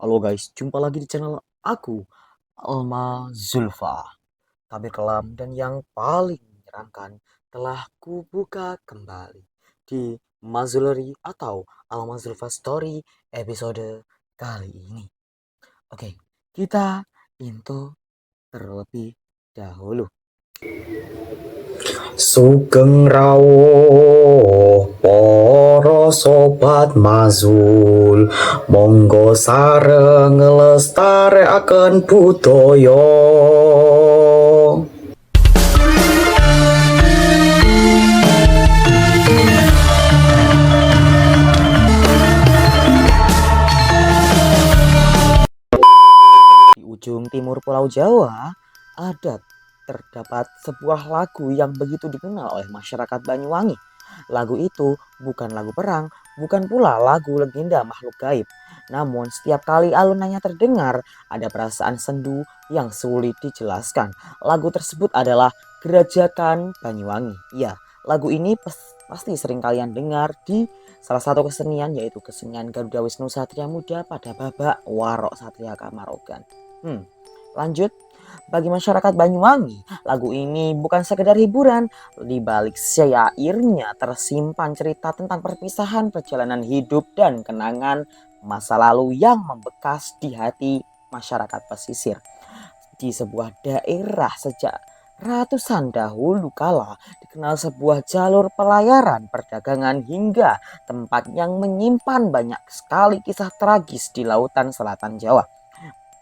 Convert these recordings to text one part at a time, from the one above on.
Halo guys, jumpa lagi di channel aku, Alma Zulfa. Tabir kelam dan yang paling menyeramkan telah kubuka kembali di Mazuleri atau Alma Zulfa Story episode kali ini. Oke, kita intro terlebih dahulu. Sugeng rawuh para sobat Mazul, monggo sareng nglestarekaken budaya. Di ujung timur Pulau Jawa terdapat sebuah lagu yang begitu dikenal oleh masyarakat Banyuwangi. Lagu itu bukan lagu perang, bukan pula lagu legenda makhluk gaib. Namun setiap kali alunannya terdengar, ada perasaan sendu yang sulit dijelaskan. Lagu tersebut adalah Gerajakan Banyuwangi. Ya, lagu ini pasti sering kalian dengar di salah satu kesenian, yaitu kesenian Garuda Wisnu Satria Muda pada babak Warok Satria Kamarogan. Lanjut. Bagi masyarakat Banyuwangi, lagu ini bukan sekedar hiburan. Di balik syairnya tersimpan cerita tentang perpisahan, perjalanan hidup, dan kenangan masa lalu yang membekas di hati masyarakat pesisir. Di sebuah daerah sejak ratusan dahulu kala dikenal sebuah jalur pelayaran, perdagangan, hingga tempat yang menyimpan banyak sekali kisah tragis di lautan selatan Jawa.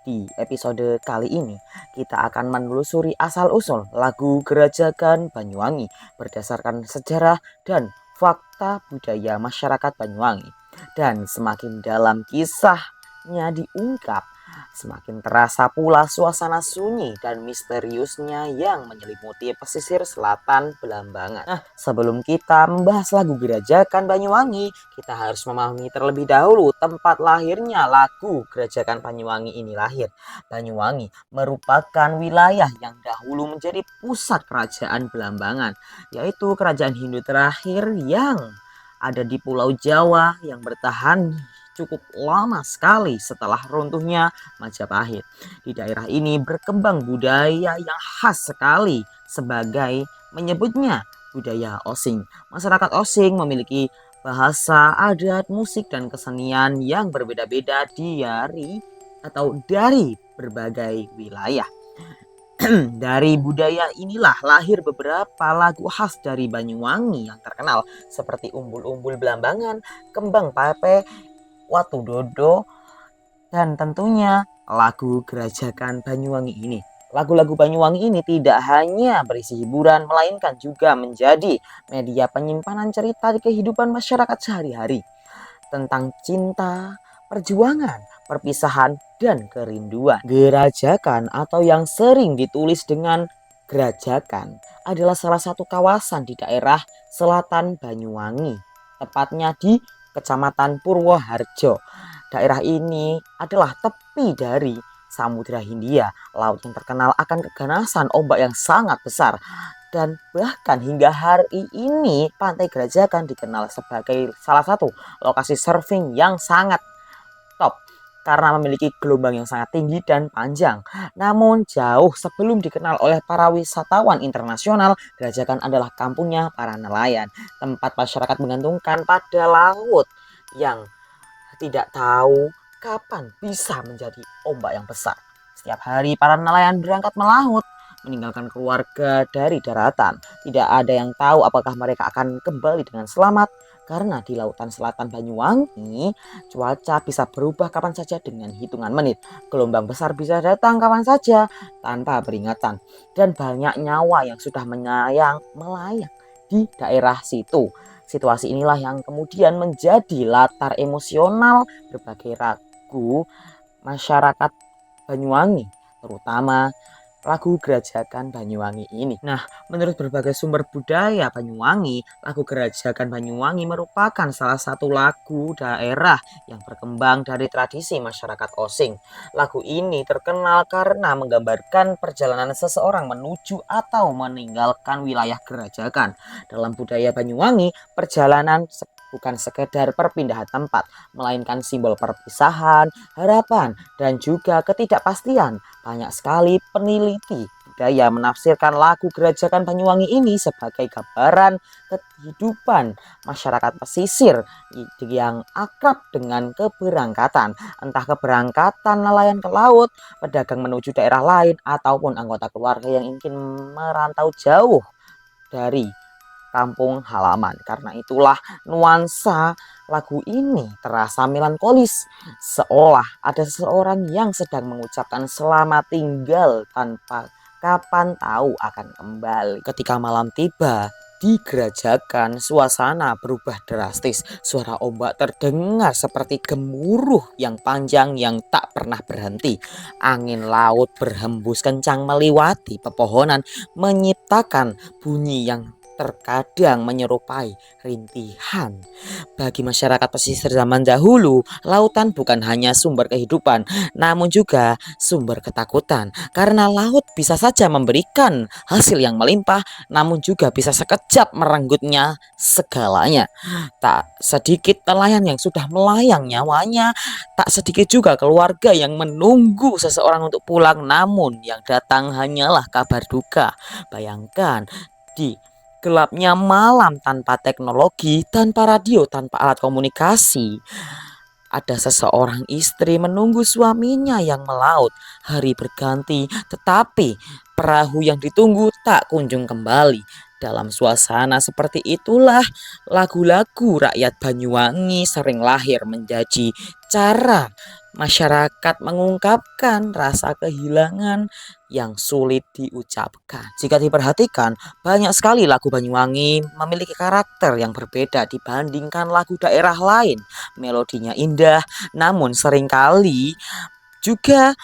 Di episode kali ini, kita akan menelusuri asal-usul lagu Gerajakan Banyuwangi berdasarkan sejarah dan fakta budaya masyarakat Banyuwangi. Dan semakin dalam kisahnya diungkap, semakin terasa pula suasana sunyi dan misteriusnya yang menyelimuti pesisir selatan Belambangan. Nah, sebelum kita membahas lagu Gerajakan Banyuwangi, kita harus memahami terlebih dahulu tempat lahirnya lagu Gerajakan Banyuwangi ini lahir. Banyuwangi merupakan wilayah yang dahulu menjadi pusat kerajaan Belambangan, yaitu kerajaan Hindu terakhir yang ada di Pulau Jawa yang bertahan cukup lama sekali setelah runtuhnya Majapahit. Di daerah ini berkembang budaya yang khas sekali sebagai menyebutnya budaya Osing. Masyarakat Osing memiliki bahasa, adat, musik, dan kesenian yang berbeda-beda dari berbagai wilayah. Dari budaya inilah lahir beberapa lagu khas dari Banyuwangi yang terkenal seperti Umbul-Umbul Belambangan, Kembang Pape, Watu Dodo, dan tentunya lagu Gerajakan Banyuwangi ini. Lagu-lagu Banyuwangi ini tidak hanya berisi hiburan, melainkan juga menjadi media penyimpanan cerita di kehidupan masyarakat sehari-hari tentang cinta, perjuangan, perpisahan, dan kerinduan. Gerajakan atau yang sering ditulis dengan Gerajakan adalah salah satu kawasan di daerah selatan Banyuwangi, tepatnya di Kecamatan Purwoharjo. Daerah ini adalah tepi dari Samudra Hindia, laut yang terkenal akan keganasan ombak yang sangat besar. Dan bahkan hingga hari ini Pantai Gerajakan dikenal sebagai salah satu lokasi surfing yang sangat top karena memiliki gelombang yang sangat tinggi dan panjang. Namun jauh sebelum dikenal oleh para wisatawan internasional, Gerajakan adalah kampungnya para nelayan, tempat masyarakat menggantungkan pada laut yang tidak tahu kapan bisa menjadi ombak yang besar. Setiap hari para nelayan berangkat melaut, meninggalkan keluarga dari daratan. Tidak ada yang tahu apakah mereka akan kembali dengan selamat, karena di lautan selatan Banyuwangi cuaca bisa berubah kapan saja dengan hitungan menit. Gelombang besar bisa datang kapan saja tanpa peringatan, dan banyak nyawa yang sudah melayang di daerah situ. Situasi inilah yang kemudian menjadi latar emosional berbagai lagu masyarakat Banyuwangi, terutama lagu Gerajakan Banyuwangi ini. Nah, menurut berbagai sumber budaya Banyuwangi, lagu Gerajakan Banyuwangi merupakan salah satu lagu daerah yang berkembang dari tradisi masyarakat Osing. Lagu ini terkenal karena menggambarkan perjalanan seseorang menuju atau meninggalkan wilayah Gerajakan. Dalam budaya Banyuwangi, perjalanan bukan sekedar perpindahan tempat, melainkan simbol perpisahan, harapan, dan juga ketidakpastian. Banyak sekali peneliti budaya menafsirkan lagu Gerajakan Banyuwangi ini sebagai gambaran kehidupan masyarakat pesisir yang akrab dengan keberangkatan, entah keberangkatan nelayan ke laut, pedagang menuju daerah lain, ataupun anggota keluarga yang ingin merantau jauh dari kampung halaman. Karena itulah nuansa lagu ini terasa melankolis, seolah ada seseorang yang sedang mengucapkan selamat tinggal tanpa kapan tahu akan kembali. Ketika malam tiba di Gerajakan, suasana berubah drastis. Suara ombak terdengar seperti gemuruh yang panjang yang tak pernah berhenti. Angin laut berhembus kencang melewati pepohonan, menciptakan bunyi yang terkadang menyerupai rintihan. Bagi masyarakat pesisir zaman dahulu, lautan bukan hanya sumber kehidupan, namun juga sumber ketakutan. Karena laut bisa saja memberikan hasil yang melimpah, namun juga bisa sekejap merenggutnya segalanya. Tak sedikit nelayan yang sudah melayang nyawanya, tak sedikit juga keluarga yang menunggu seseorang untuk pulang, namun yang datang hanyalah kabar duka. Bayangkan, di gelapnya malam, tanpa teknologi, tanpa radio, tanpa alat komunikasi, ada seseorang istri menunggu suaminya yang melaut. Hari berganti, tetapi perahu yang ditunggu tak kunjung kembali. Dalam suasana seperti itulah lagu-lagu rakyat Banyuwangi sering lahir, menjadi cara masyarakat mengungkapkan rasa kehilangan yang sulit diucapkan. Jika diperhatikan, banyak sekali lagu Banyuwangi memiliki karakter yang berbeda dibandingkan lagu daerah lain. Melodinya indah, namun seringkali juga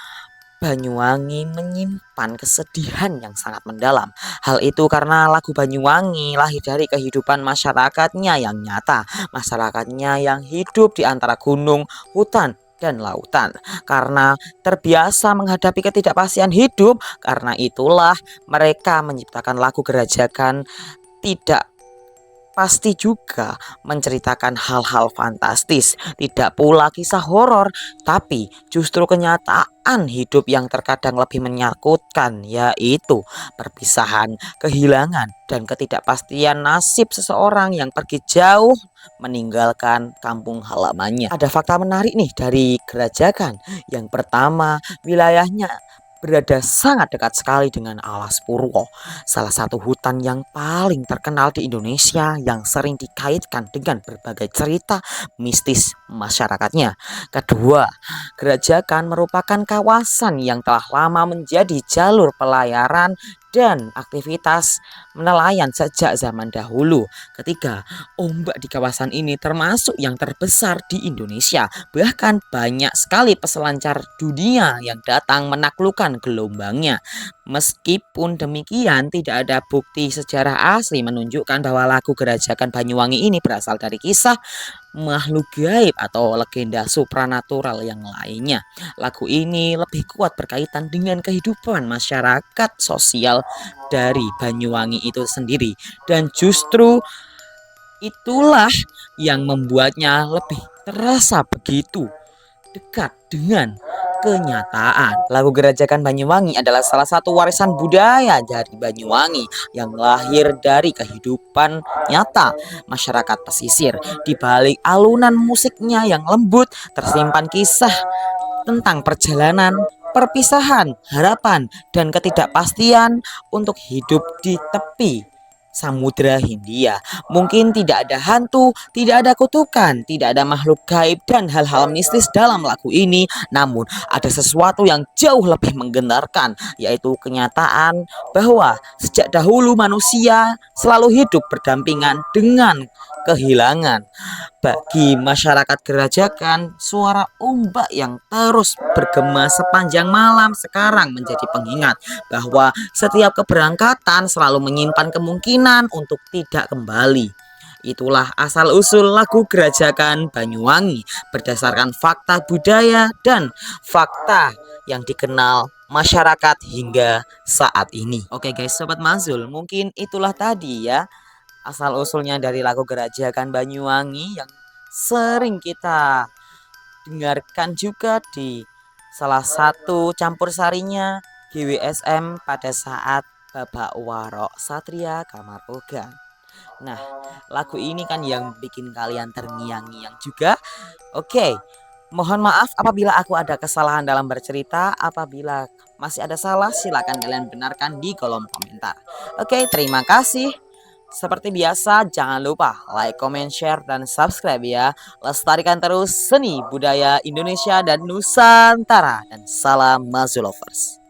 Banyuwangi menyimpan kesedihan yang sangat mendalam. Hal itu karena lagu Banyuwangi lahir dari kehidupan masyarakatnya yang nyata, masyarakatnya yang hidup di antara gunung, hutan, dan lautan. Karena terbiasa menghadapi ketidakpastian hidup, karena itulah mereka menciptakan lagu Gerajakan. Tidak pasti juga menceritakan hal-hal fantastis, tidak pula kisah horor, tapi justru kenyataan hidup yang terkadang lebih menakutkan, yaitu perpisahan, kehilangan, dan ketidakpastian nasib seseorang yang pergi jauh meninggalkan kampung halamannya. Ada fakta menarik nih dari Gerajakan. Yang pertama, wilayahnya berada sangat dekat sekali dengan Alas Purwo, salah satu hutan yang paling terkenal di Indonesia yang sering dikaitkan dengan berbagai cerita mistis masyarakatnya. Kedua, Gerajakan merupakan kawasan yang telah lama menjadi jalur pelayaran dan aktivitas nelayan sejak zaman dahulu. Ketiga, ombak di kawasan ini termasuk yang terbesar di Indonesia. Bahkan banyak sekali peselancar dunia yang datang menaklukkan gelombangnya. Meskipun demikian, tidak ada bukti sejarah asli menunjukkan bahwa lagu Gerajakan Banyuwangi ini berasal dari kisah makhluk gaib atau legenda supranatural yang lainnya. Lagu ini lebih kuat berkaitan dengan kehidupan masyarakat sosial dari Banyuwangi itu sendiri, dan justru itulah yang membuatnya lebih terasa begitu dekat dengan kenyataan. Lagu Gerajakan Banyuwangi adalah salah satu warisan budaya dari Banyuwangi yang lahir dari kehidupan nyata masyarakat pesisir. Di balik alunan musiknya yang lembut, tersimpan kisah tentang perjalanan, perpisahan, harapan, dan ketidakpastian untuk hidup di tepi Samudra Hindia. Mungkin tidak ada hantu, tidak ada kutukan, tidak ada makhluk gaib dan hal-hal mistis dalam lagu ini, namun ada sesuatu yang jauh lebih menggentarkan, yaitu kenyataan bahwa sejak dahulu manusia selalu hidup berdampingan dengan kehilangan. Bagi masyarakat Gerajakan, suara ombak yang terus bergema sepanjang malam sekarang menjadi pengingat bahwa setiap keberangkatan selalu menyimpan kemungkinan untuk tidak kembali. Itulah asal-usul lagu Gerajakan Banyuwangi berdasarkan fakta budaya dan fakta yang dikenal masyarakat hingga saat ini. Oke guys, Sobat Mazul, mungkin itulah tadi ya asal-usulnya dari lagu Gerajakan Banyuwangi yang sering kita dengarkan juga di salah satu campur sarinya GWSM pada saat Babak Warok Satria Kamarbogan. Nah, lagu ini kan yang bikin kalian terngiang-ngiang juga. Oke, mohon maaf apabila aku ada kesalahan dalam bercerita. Apabila masih ada salah, silakan kalian benarkan di kolom komentar. Oke, terima kasih. Seperti biasa, jangan lupa like, comment, share, dan subscribe ya. Lestarikan terus seni budaya Indonesia dan Nusantara. Dan salam Mazulovers.